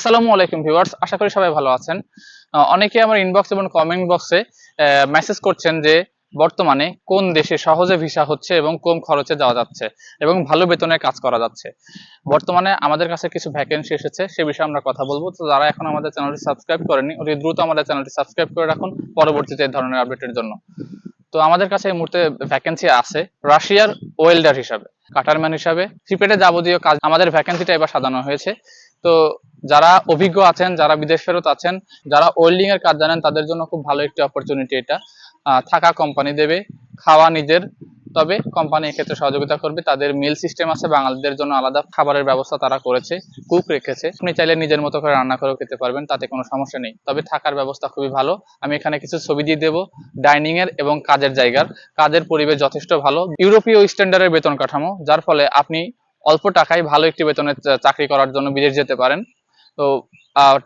আসসালামু আলাইকুম ভিউয়ার্স, আশা করি সবাই ভালো আছেন। অনেকে আমার ইনবক্স এবং কমেন্ট বক্সে মেসেজ করছেন যে বর্তমানে কোন দেশে সহজে ভিসা হচ্ছে এবং কম খরচে যাওয়া যাচ্ছে এবং ভালো বেতনের কাজ করা যাচ্ছে। বর্তমানে আমাদের কাছে কিছু ভ্যাকেন্সি এসেছে, সে বিষয়ে আমরা কথা বলবো। তো যারা এখন আমাদের চ্যানেলটি সাবস্ক্রাইব করেনি, অতি দ্রুত আমাদের চ্যানেলটি সাবস্ক্রাইব করে রাখুন পরবর্তীতে এই ধরনের আপডেটের জন্য। তো আমাদের কাছে এই মুহূর্তে ভ্যাকেন্সি আছে রাশিয়ার ওয়েল্ডার হিসাবে, কাটারম্যান হিসাবে, প্রিপেডে যাবতীয় কাজ আমাদের ভ্যাকেন্সিটা এবার সাজানো হয়েছে। তো যারা অভিজ্ঞ আছেন, যারা বিদেশ ফেরত আছেন, যারা ওয়েল্ডিং এর কাজ জানেন, তাদের জন্য খুব ভালো একটি অপরচুনিটি এটা। থাকা কোম্পানি দেবে, খাওয়া নিজের, তবে কোম্পানি এক্ষেত্রে সহযোগিতা করবে। তাদের মিল সিস্টেম আছে, বাঙালিদের জন্য আলাদা খাবারের ব্যবস্থা তারা করেছে, কুক রেখেছে। আপনি চাইলে নিজের মতো করে রান্না করেও খেতে পারবেন, তাতে কোনো সমস্যা নেই। তবে থাকার ব্যবস্থা খুবই ভালো। আমি এখানে কিছু ছবি দিয়ে দেবো ডাইনিং এর এবং কাজের জায়গার। কাজের পরিবেশ যথেষ্ট ভালো, ইউরোপীয় স্ট্যান্ডার্ডের বেতন কাঠামো, যার ফলে আপনি অল্প টাকায় ভালো একটি বেতনে চাকরি করার জন্য বিদেশ যেতে পারেন। তো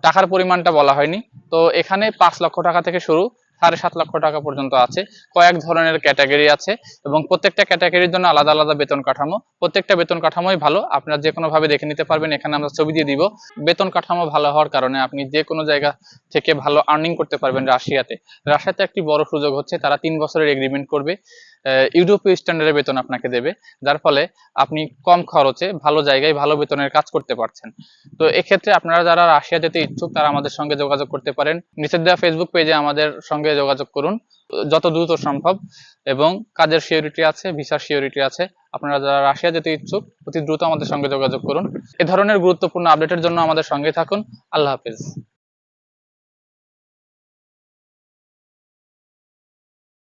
টাকার পরিমাণটা বলা হয়নি। তো এখানে 5 লক্ষ টাকা থেকে শুরু, 7.5 লক্ষ টাকা পর্যন্ত আছে। কয়েক ধরনের ক্যাটাগরি আছে এবং প্রত্যেকটা ক্যাটাগরির জন্য আলাদা আলাদা বেতন কাঠামো। প্রত্যেকটা বেতন কাঠামোই ভালো, আপনারা যে কোনো ভাবে দেখে নিতে পারবেন। এখানে আমরা ছবি দিয়ে দিব। বেতন কাঠামো ভালো হওয়ার কারণে আপনি যে কোনো জায়গা থেকে ভালো আর্নিং করতে পারবেন। রাশিয়াতে একটি বড় সুযোগ হচ্ছে, তারা 3 বছরের এগ্রিমেন্ট করবে, ইউরোপীয় স্ট্যান্ডার্ডের বেতন আপনাকে দেবে, যার ফলে আপনি কম খরচে ভালো জায়গায় ভালো বেতনের কাজ করতে পারছেন। তো এক্ষেত্রে আপনারা যারা রাশিয়া যেতে ইচ্ছুক, তারা আমাদের সঙ্গে যোগাযোগ করতে পারেন। নিচের দেওয়া ফেসবুক পেজে আমাদের সঙ্গে যোগাযোগ করুন যত দ্রুত সম্ভব। এবং কাজের সিওরিটি আছে, ভিসার সিওরিটি আছে। আপনারা যারা রাশিয়া যেতে ইচ্ছুক, অতি দ্রুত আমাদের সঙ্গে যোগাযোগ করুন। এ ধরনের গুরুত্বপূর্ণ আপডেটের জন্য আমাদের সঙ্গে থাকুন। আল্লাহ হাফেজ।